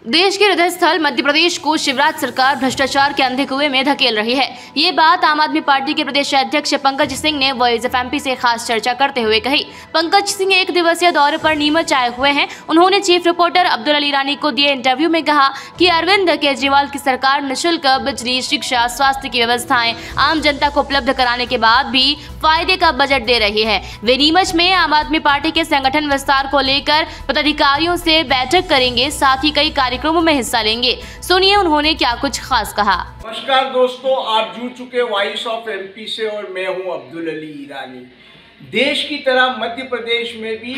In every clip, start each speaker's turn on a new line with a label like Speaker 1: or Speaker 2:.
Speaker 1: देश के हृदय स्थल मध्य प्रदेश को शिवराज सरकार भ्रष्टाचार के अंधे कुएं में धकेल रही है। ये बात आम आदमी पार्टी के प्रदेश अध्यक्ष पंकज सिंह ने वॉइस ऑफ एमपी से खास चर्चा करते हुए कही। पंकज सिंह एक दिवसीय दौरे पर नीमच आए हुए हैं। उन्होंने चीफ रिपोर्टर अब्दुल अली रानी को दिए इंटरव्यू में कहा कि अरविंद केजरीवाल की सरकार निःशुल्क बिजली, शिक्षा, स्वास्थ्य की व्यवस्थाएं आम जनता को उपलब्ध कराने के बाद भी फायदे का बजट दे रही है। वे नीमच में आम आदमी पार्टी के संगठन विस्तार को लेकर पदाधिकारियों से बैठक करेंगे, साथ ही कई कार्यक्रमों में हिस्सा लेंगे। सुनिए उन्होंने क्या कुछ खास कहा।
Speaker 2: नमस्कार दोस्तों, आप जुड़ चुके वॉइस ऑफ एमपी से और मैं हूं अब्दुल अली ईरानी। देश की तरह मध्य प्रदेश में भी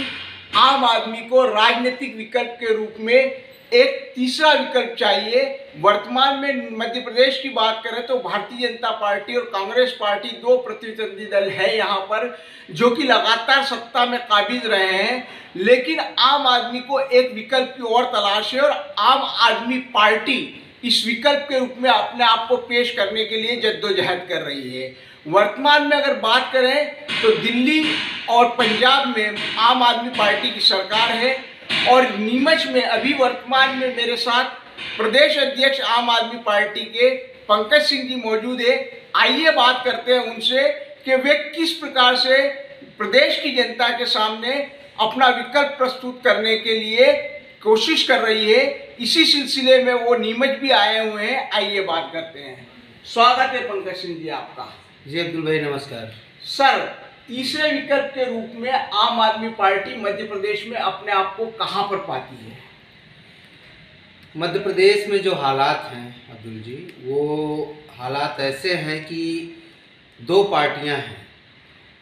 Speaker 2: आम आदमी को राजनीतिक विकल्प के रूप में एक तीसरा विकल्प चाहिए। वर्तमान में मध्य प्रदेश की बात करें तो भारतीय जनता पार्टी और कांग्रेस पार्टी दो प्रतिद्वंदी दल है यहाँ पर, जो कि लगातार सत्ता में काबिज रहे हैं, लेकिन आम आदमी को एक विकल्प की और तलाश है और आम आदमी पार्टी इस विकल्प के रूप में अपने आप को पेश करने के लिए जद्दोजहद कर रही है। वर्तमान में अगर बात करें तो दिल्ली और पंजाब में आम आदमी पार्टी की सरकार है और नीमच में अभी वर्तमान में मेरे साथ प्रदेश अध्यक्ष आम आदमी पार्टी के पंकज सिंह जी मौजूद है। आइए बात करते हैं उनसे कि वे किस प्रकार से प्रदेश की जनता के सामने अपना विकल्प प्रस्तुत करने के लिए कोशिश कर रही है। इसी सिलसिले में वो नीमच भी आए हुए हैं। आइए बात करते हैं। स्वागत है पंकज सिंह जी आपका।
Speaker 3: जी अब्दुल भाई नमस्कार।
Speaker 2: सर, तीसरे विकल्प के रूप में आम आदमी पार्टी मध्य प्रदेश में अपने आप को कहां पर पाती है?
Speaker 3: मध्य प्रदेश में जो हालात हैं अब्दुल जी, वो हालात ऐसे हैं कि दो पार्टियां हैं,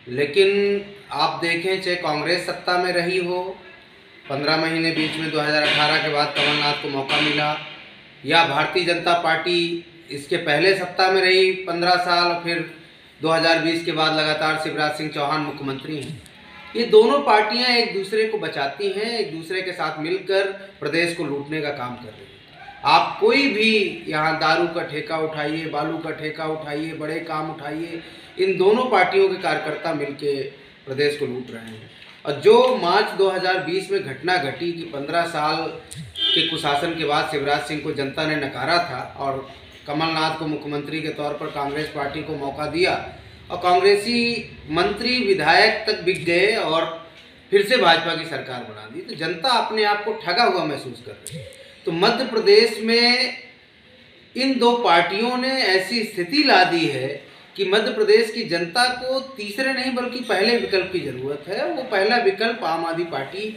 Speaker 3: लेकिन आप देखें चाहे कांग्रेस सत्ता में रही हो, 15 महीने बीच में 2018 के बाद कमलनाथ को मौका मिला, या भारतीय जनता पार्टी इसके पहले सत्ता में रही 15 साल, फिर 2020 के बाद लगातार शिवराज सिंह चौहान मुख्यमंत्री हैं। ये दोनों पार्टियां एक दूसरे को बचाती हैं, एक दूसरे के साथ मिलकर प्रदेश को लूटने का काम कर रही हैं। आप कोई भी यहाँ दारू का ठेका उठाइए, बालू का ठेका उठाइए, बड़े काम उठाइए, इन दोनों पार्टियों के कार्यकर्ता मिलके प्रदेश को लूट रहे हैं। और जो मार्च 2020 में घटना घटी कि 15 साल के कुशासन के बाद शिवराज सिंह को जनता ने नकारा था और कमलनाथ को मुख्यमंत्री के तौर पर कांग्रेस पार्टी को मौका दिया और कांग्रेसी मंत्री विधायक तक बिक गए और फिर से भाजपा की सरकार बना दी, तो जनता अपने आप को ठगा हुआ महसूस कर रही है। तो मध्य प्रदेश में इन दो पार्टियों ने ऐसी स्थिति ला दी है कि मध्य प्रदेश की जनता को तीसरे नहीं बल्कि पहले विकल्प की ज़रूरत है। वो पहला विकल्प आम आदमी पार्टी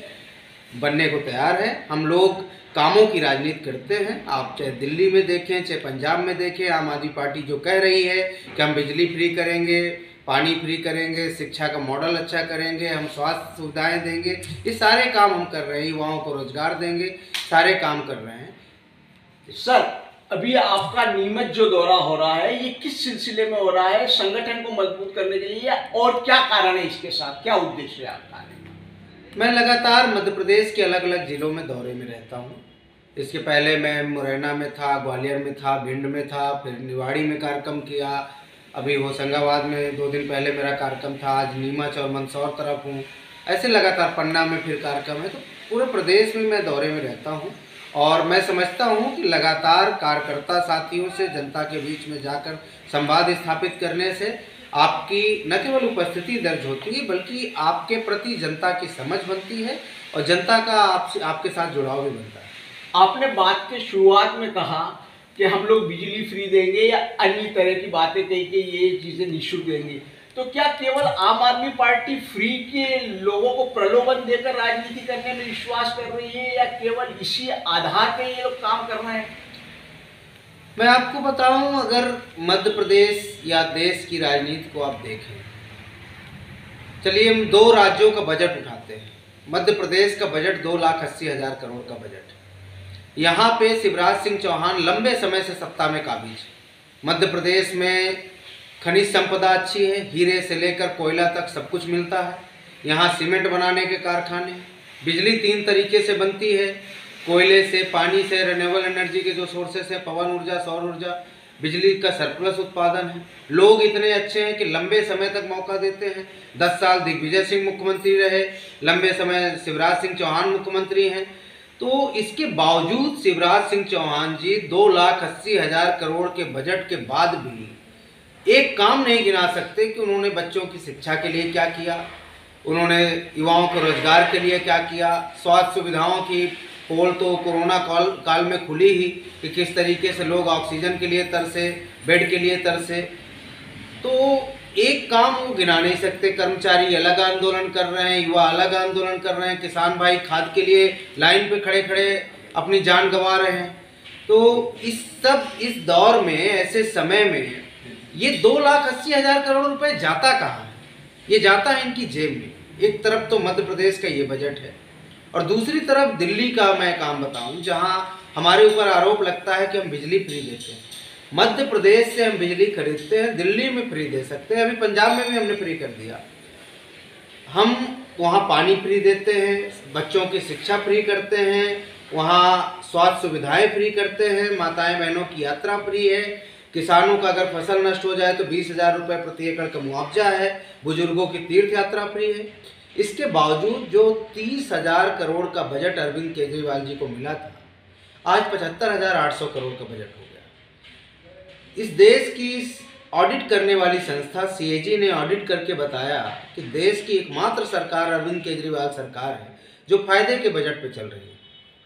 Speaker 3: बनने को तैयार है। हम लोग कामों की राजनीति करते हैं। आप चाहे दिल्ली में देखें, चाहे पंजाब में देखें, आम आदमी पार्टी जो कह रही है कि हम बिजली फ्री करेंगे, पानी फ्री करेंगे, शिक्षा का मॉडल अच्छा करेंगे, हम स्वास्थ्य सुविधाएं देंगे, ये सारे काम हम कर रहे हैं, युवाओं को रोजगार देंगे, सारे काम कर रहे हैं।
Speaker 2: सर, अभी आपका नीमच जो दौरा हो रहा है, ये किस सिलसिले में हो रहा है? संगठन को मजबूत करने के लिए और क्या कारण है इसके साथ, क्या उद्देश्य है आपका?
Speaker 3: मैं लगातार मध्य प्रदेश के अलग अलग जिलों में दौरे में रहता हूँ। इसके पहले मैं मुरैना में था, ग्वालियर में था, भिंड में था, फिर निवाड़ी में कार्यक्रम किया, अभी होशंगाबाद में 2 दिन पहले मेरा कार्यक्रम था, आज नीमच और मंदसौर तरफ हूँ, ऐसे लगातार पन्ना में फिर कार्यक्रम है। तो पूरे प्रदेश में मैं दौरे में रहता हूँ और मैं समझता हूँ कि लगातार कार्यकर्ता साथियों से जनता के बीच में जाकर संवाद स्थापित करने से आपकी न केवल उपस्थिति दर्ज होती है बल्कि आपके प्रति जनता की समझ बनती है और जनता का आपके साथ जुड़ाव भी बनता है।
Speaker 2: आपने बात के शुरुआत में कहा कि हम लोग बिजली फ्री देंगे या अन्य तरह की बातें कही कि ये चीज़ें निःशुल्क देंगे, तो क्या केवल आम आदमी पार्टी फ्री के लोगों को प्रलोभन देकर राजनीति करने में विश्वास कर रही है या केवल इसी आधार पर ये लोग काम कर रहे हैं?
Speaker 3: मैं आपको बताऊं, अगर मध्य प्रदेश या देश की राजनीति को आप देखें, चलिए हम 2 राज्यों का बजट उठाते हैं। मध्य प्रदेश का बजट 2,80,000 करोड़ का बजट। यहाँ पे शिवराज सिंह चौहान लंबे समय से सत्ता में काबिज। मध्य प्रदेश में खनिज संपदा अच्छी है, हीरे से लेकर कोयला तक सब कुछ मिलता है। यहाँ सीमेंट बनाने के कारखाने, बिजली 3 तरीके से बनती है, कोयले से, पानी से, रिन्यूएबल एनर्जी के जो सोर्सेस है, पवन ऊर्जा, सौर ऊर्जा, बिजली का सरप्लस उत्पादन है। लोग इतने अच्छे हैं कि लंबे समय तक मौका देते हैं। 10 साल दिग्विजय सिंह मुख्यमंत्री रहे, लंबे समय शिवराज सिंह चौहान मुख्यमंत्री हैं। तो इसके बावजूद शिवराज सिंह चौहान जी 2,80,000 करोड़ के बजट के बाद भी एक काम नहीं गिना सकते कि उन्होंने बच्चों की शिक्षा के लिए क्या किया, उन्होंने युवाओं को रोजगार के लिए क्या किया। स्वास्थ्य सुविधाओं की पोल तो कोरोना काल में खुली ही कि किस तरीके से लोग ऑक्सीजन के लिए तरसे, बेड के लिए तरसे। तो एक काम वो गिना नहीं सकते। कर्मचारी अलग आंदोलन कर रहे हैं, युवा अलग आंदोलन कर रहे हैं, किसान भाई खाद के लिए लाइन पे खड़े खड़े अपनी जान गंवा रहे हैं। तो इस दौर में, ऐसे समय में ये 2,80,000 करोड़ रुपए जाता कहाँ है? ये जाता है इनकी जेब में। एक तरफ तो मध्य प्रदेश का ये बजट है और दूसरी तरफ दिल्ली का मैं काम बताऊं, जहां हमारे ऊपर आरोप लगता है कि हम बिजली फ्री देते हैं। मध्य प्रदेश से हम बिजली खरीदते हैं, दिल्ली में फ्री दे सकते हैं। अभी पंजाब में भी हमने फ्री कर दिया। हम वहाँ पानी फ्री देते हैं, बच्चों की शिक्षा फ्री करते हैं, वहाँ स्वास्थ्य सुविधाएं फ्री करते हैं, माताएं बहनों की यात्रा फ्री है, किसानों का अगर फसल नष्ट हो जाए तो 20,000 रुपये प्रति एकड़ का मुआवजा है, बुजुर्गों की तीर्थ यात्रा फ्री है। इसके बावजूद जो 30,000 करोड़ का बजट अरविंद केजरीवाल जी को मिला था, आज 75,800 करोड़ का बजट हो गया। इस देश की ऑडिट करने वाली संस्था CAG ने ऑडिट करके बताया कि देश की एकमात्र सरकार अरविंद केजरीवाल सरकार है जो फायदे के बजट पे चल रही है।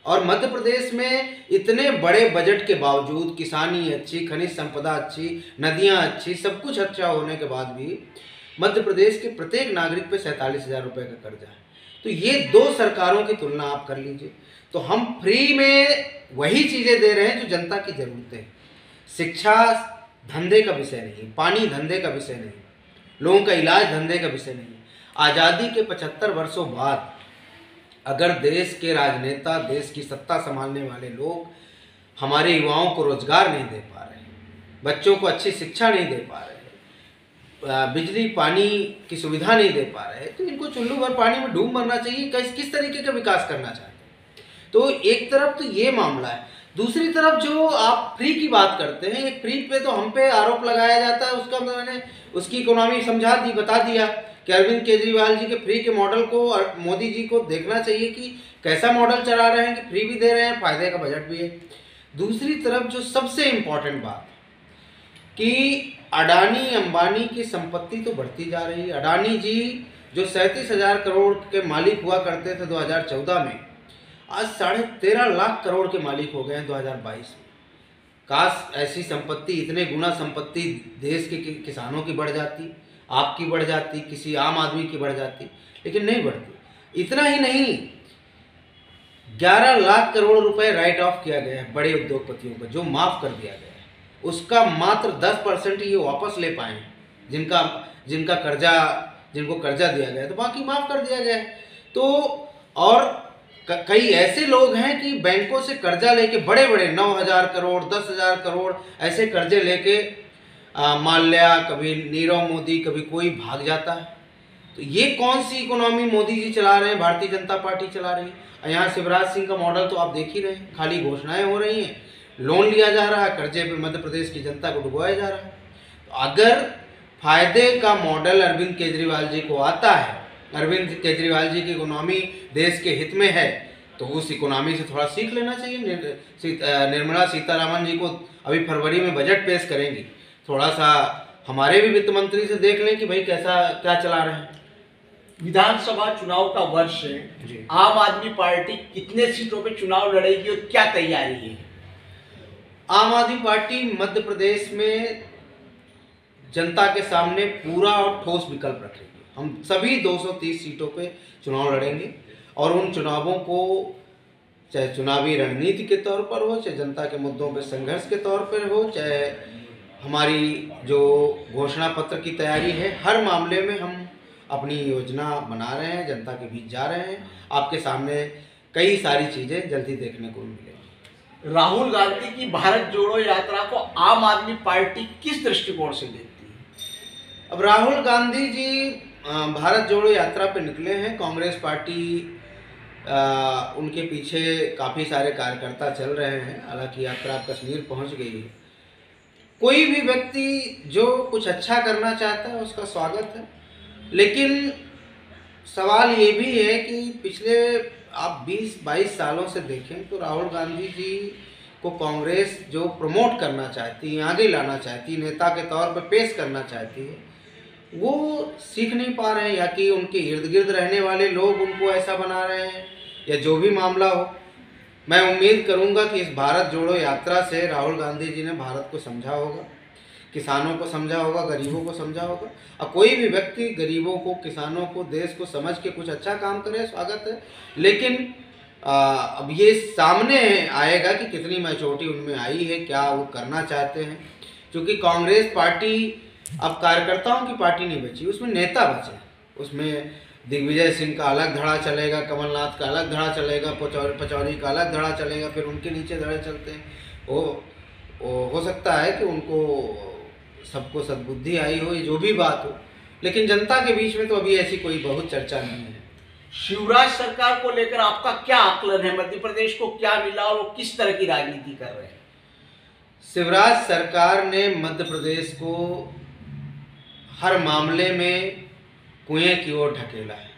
Speaker 3: और मध्य प्रदेश में इतने बड़े बजट के बावजूद किसानी अच्छी, खनिज संपदा अच्छी, नदियां अच्छी, सब कुछ अच्छा होने के बाद भी मध्य प्रदेश के प्रत्येक नागरिक पे 47,000 रुपये का कर्जा है। तो ये दो सरकारों की तुलना आप कर लीजिए। तो हम फ्री में वही चीज़ें दे रहे हैं जो जनता की ज़रूरतें हैं। शिक्षा धंधे का विषय नहीं, पानी धंधे का विषय नहीं, लोगों का इलाज धंधे का विषय नहीं। आज़ादी के 75 वर्षों बाद अगर देश के राजनेता, देश की सत्ता संभालने वाले लोग हमारे युवाओं को रोजगार नहीं दे पा रहे, बच्चों को अच्छी शिक्षा नहीं दे पा रहे, बिजली पानी की सुविधा नहीं दे पा रहे, तो इनको चुल्लू भर पानी में डूब मरना चाहिए। किस तरीके का विकास करना चाहते हैं? तो एक तरफ तो ये मामला है, दूसरी तरफ जो आप फ्री की बात करते हैं, एक फ्री पे तो हम पे आरोप लगाया जाता है। उसका मैंने उसकी इकोनॉमी समझा दी, बता दिया कि अरविंद केजरीवाल जी के फ्री के मॉडल को और मोदी जी को देखना चाहिए कि कैसा मॉडल चला रहे हैं कि फ्री भी दे रहे हैं, फायदे का बजट भी है। दूसरी तरफ जो सबसे इम्पोर्टेंट बात कि अडानी अंबानी की संपत्ति तो बढ़ती जा रही है। अडानी जी जो 37,000 करोड़ के मालिक हुआ करते थे 2014 में, आज 13.5 लाख करोड़ के मालिक हो गए हैं 2022 में। काश ऐसी संपत्ति, इतने गुना संपत्ति देश के किसानों की बढ़ जाती, आपकी बढ़ जाती, किसी आम आदमी की बढ़ जाती, लेकिन नहीं बढ़ती। इतना ही नहीं, 11 लाख करोड़ रुपए राइट ऑफ किया गया है बड़े उद्योगपतियों को, जो माफ़ कर दिया गया है। उसका मात्र 10% ही ये वापस ले पाए, जिनको कर्जा दिया गया है, तो बाकी माफ़ कर दिया गया है। तो और कई ऐसे लोग हैं कि बैंकों से कर्जा लेके बड़े 9,000 करोड़, 10,000 करोड़ ऐसे कर्जे लेके माल्या, कभी नीरव मोदी, कभी कोई भाग जाता है। तो ये कौन सी इकोनॉमी मोदी जी चला रहे हैं, भारतीय जनता पार्टी चला रही है। यहाँ शिवराज सिंह का मॉडल तो आप देख ही रहे हैं, खाली घोषणाएं हो रही हैं, लोन लिया जा रहा है, कर्जे पे मध्य प्रदेश की जनता को डुबोया जा रहा है। तो अगर फायदे का मॉडल अरविंद केजरीवाल जी को आता है, अरविंद केजरीवाल जी की इकोनॉमी देश के हित में है, तो उस इकोनॉमी से थोड़ा सीख लेना चाहिए। निर्मला सीतारामन जी को अभी फरवरी में बजट पेश करेंगी, थोड़ा सा हमारे भी वित्त मंत्री से देख लें कि भाई क्या चला रहे हैं।
Speaker 2: विधानसभा चुनाव का वर्ष है, आम आदमी पार्टी कितने सीटों पे चुनाव लड़ेगी और क्या तैयारी है?
Speaker 3: आम आदमी पार्टी मध्य प्रदेश में जनता के सामने पूरा और ठोस विकल्प रखेगी। हम सभी 230 सीटों पे चुनाव लड़ेंगे और उन चुनावों को चाहे चुनावी रणनीति के तौर पर हो, चाहे जनता के मुद्दों पे संघर्ष के तौर पर हो, चाहे हमारी जो घोषणा पत्र की तैयारी है, हर मामले में हम अपनी योजना बना रहे हैं, जनता के बीच जा रहे हैं। आपके सामने कई सारी चीज़ें जल्दी देखने को मिलेंगी।
Speaker 2: राहुल गांधी की भारत जोड़ो यात्रा को आम आदमी पार्टी किस दृष्टिकोण से देखती है?
Speaker 3: अब राहुल गांधी जी भारत जोड़ो यात्रा पे निकले हैं। कांग्रेस पार्टी उनके पीछे काफ़ी सारे कार्यकर्ता चल रहे हैं। हालांकि यात्रा कश्मीर पहुंच गई है। कोई भी व्यक्ति जो कुछ अच्छा करना चाहता है उसका स्वागत है, लेकिन सवाल ये भी है कि पिछले आप 20-22 सालों से देखें तो राहुल गांधी जी को कांग्रेस जो प्रमोट करना चाहती है, आगे लाना चाहती है, नेता के तौर पर पेश करना चाहती है, वो सीख नहीं पा रहे हैं, या कि उनके इर्द गिर्द रहने वाले लोग उनको ऐसा बना रहे हैं, या जो भी मामला हो। मैं उम्मीद करूंगा कि इस भारत जोड़ो यात्रा से राहुल गांधी जी ने भारत को समझा होगा, किसानों को समझा होगा, गरीबों को समझा होगा। और कोई भी व्यक्ति गरीबों को, किसानों को, देश को समझ के कुछ अच्छा काम करे, स्वागत है। लेकिन अब ये सामने आएगा कि कितनी मैच्योरिटी उनमें आई है, क्या वो करना चाहते हैं। क्योंकि कांग्रेस पार्टी अब कार्यकर्ताओं की पार्टी नहीं बची, उसमें नेता बचे। उसमें दिग्विजय सिंह का अलग धड़ा चलेगा, कमलनाथ का अलग धड़ा चलेगा, पचौरी का अलग धड़ा चलेगा, फिर उनके नीचे धड़े चलते हैं। हो सकता है कि उनको सबको सद्बुद्धि आई हो, ये जो भी बात हो, लेकिन जनता के बीच में तो अभी ऐसी कोई बहुत चर्चा नहीं है।
Speaker 2: शिवराज सरकार को लेकर आपका क्या आकलन है? मध्य प्रदेश को क्या मिला और वो किस तरह की राजनीति कर रहे हैं?
Speaker 3: शिवराज सरकार ने मध्य प्रदेश को हर मामले में कुएं की ओर ढकेला है।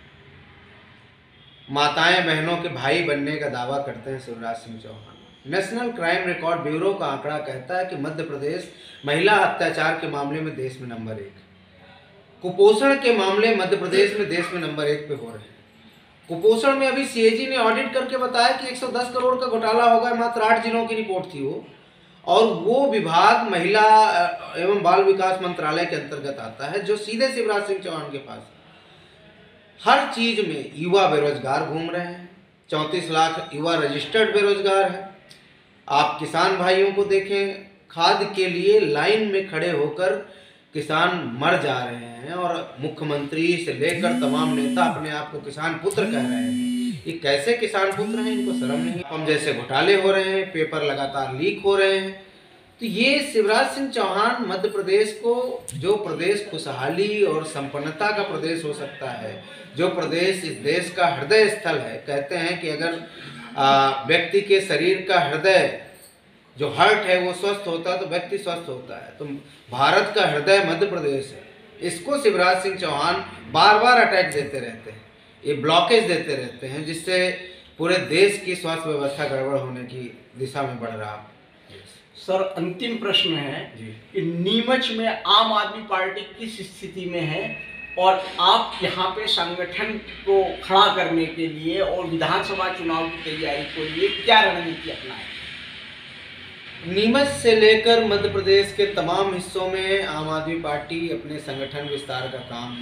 Speaker 3: माताएं बहनों के भाई बनने का दावा करते हैं Shivraj Singh Chouhan. National crime record bureau का आंकड़ा कहता है कि मध्य प्रदेश महिला अत्याचार के मामले में देश में नंबर 1, कुपोषण के मामले मध्य प्रदेश में देश में नंबर 1 पे हो रहे हैं। कुपोषण में अभी सीएजी ने ऑडिट करके बताया कि 110 करोड़ का घोटाला होगा, मात्र 8 जिलों की रिपोर्ट थी वो, और वो विभाग महिला एवं बाल विकास मंत्रालय के अंतर्गत आता है, जो सीधे शिवराज सिंह चौहान के पास। हर चीज में युवा बेरोजगार घूम रहे हैं, 34 लाख युवा रजिस्टर्ड बेरोजगार है। आप किसान भाइयों को देखें, खाद के लिए लाइन में खड़े होकर किसान मर जा रहे हैं, और मुख्यमंत्री से लेकर तमाम नेता अपने आप को किसान पुत्र कह रहे हैं। ये कैसे किसान पुत्र हैं? इनको शर्म नहीं? हम जैसे घोटाले हो रहे हैं, पेपर लगातार लीक हो रहे हैं। तो ये शिवराज सिंह चौहान मध्य प्रदेश को, जो प्रदेश खुशहाली और संपन्नता का प्रदेश हो सकता है, जो प्रदेश इस देश का हृदय स्थल है। कहते हैं कि अगर व्यक्ति के शरीर का हृदय जो हार्ट है वो स्वस्थ होता है तो व्यक्ति स्वस्थ होता है। तो भारत का हृदय मध्य प्रदेश है, इसको शिवराज सिंह चौहान बार बार अटैक देते रहते हैं, ये ब्लॉकेज देते रहते हैं, जिससे पूरे देश की स्वास्थ्य व्यवस्था गड़बड़ होने की दिशा में बढ़ रहा है।
Speaker 2: सर, अंतिम प्रश्न है कि नीमच में आम आदमी पार्टी किस स्थिति में है, और आप यहाँ पे संगठन को खड़ा करने के लिए और विधानसभा चुनाव की तैयारी के लिए क्या रणनीति अपनाएं?
Speaker 3: नीमच से लेकर मध्य प्रदेश के तमाम हिस्सों में आम आदमी पार्टी अपने संगठन विस्तार का काम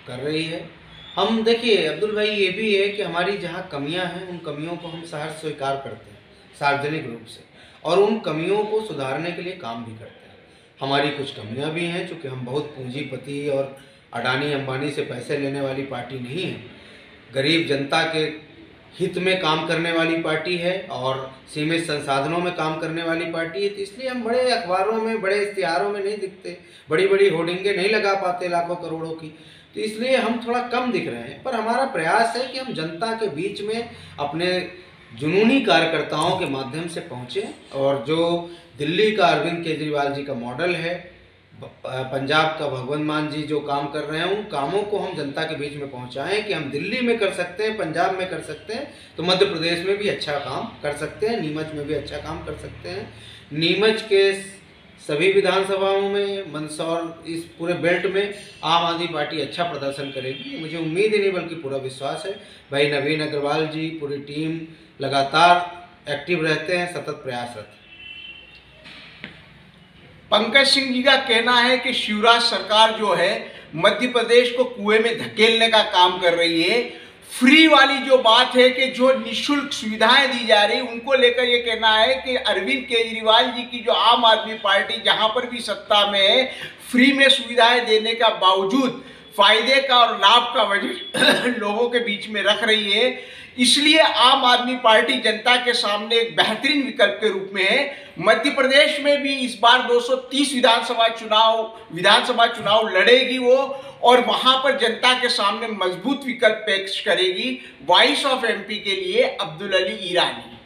Speaker 3: कर रही है। हम देखिए अब्दुल भाई, ये भी है कि हमारी जहाँ कमियाँ हैं उन कमियों को हम सहर्ष स्वीकार करते हैं सार्वजनिक रूप से, और उन कमियों को सुधारने के लिए काम भी करते हैं। हमारी कुछ कमियाँ भी हैं, चूँकि हम बहुत पूंजीपति और अडानी अंबानी से पैसे लेने वाली पार्टी नहीं है, गरीब जनता के हित में काम करने वाली पार्टी है और सीमित संसाधनों में काम करने वाली पार्टी है। तो इसलिए हम बड़े अखबारों में, बड़े इश्तिहारों में नहीं दिखते, बड़ी बड़ी होर्डिंगें नहीं लगा पाते लाखों करोड़ों की, तो इसलिए हम थोड़ा कम दिख रहे हैं। पर हमारा प्रयास है कि हम जनता के बीच में अपने जुनूनी कार्यकर्ताओं के माध्यम से पहुँचें, और जो दिल्ली का अरविंद केजरीवाल जी का मॉडल है, पंजाब का भगवंत मान जी जो काम कर रहे हैं, उन कामों को हम जनता के बीच में पहुंचाएं कि हम दिल्ली में कर सकते हैं, पंजाब में कर सकते हैं, तो मध्य प्रदेश में भी अच्छा काम कर सकते हैं, नीमच में भी अच्छा काम कर सकते हैं। नीमच के सभी विधानसभाओं में, मंदसौर, इस पूरे बेल्ट में आम आदमी पार्टी अच्छा प्रदर्शन करेगी। मुझे उम्मीद ही नहीं बल्कि पूरा विश्वास है। भाई नवीन अग्रवाल जी, पूरी टीम लगातार एक्टिव रहते हैं, सतत प्रयासरत।
Speaker 2: पंकज सिंह जी का कहना है कि शिवराज सरकार जो है मध्य प्रदेश को कुएं में धकेलने का काम कर रही है। फ्री वाली जो बात है कि जो निःशुल्क सुविधाएं दी जा रही, उनको लेकर ये कहना है कि अरविंद केजरीवाल जी की जो आम आदमी पार्टी जहां पर भी सत्ता में है, फ्री में सुविधाएं देने का बावजूद फायदे का और लाभ का बजट लोगों के बीच में रख रही है। इसलिए आम आदमी पार्टी जनता के सामने एक बेहतरीन विकल्प के रूप में है। मध्य प्रदेश में भी इस बार 230 विधानसभा चुनाव लड़ेगी वो, और वहां पर जनता के सामने मजबूत विकल्प पेश करेगी। वॉइस ऑफ एमपी के लिए अब्दुल अली ईरानी।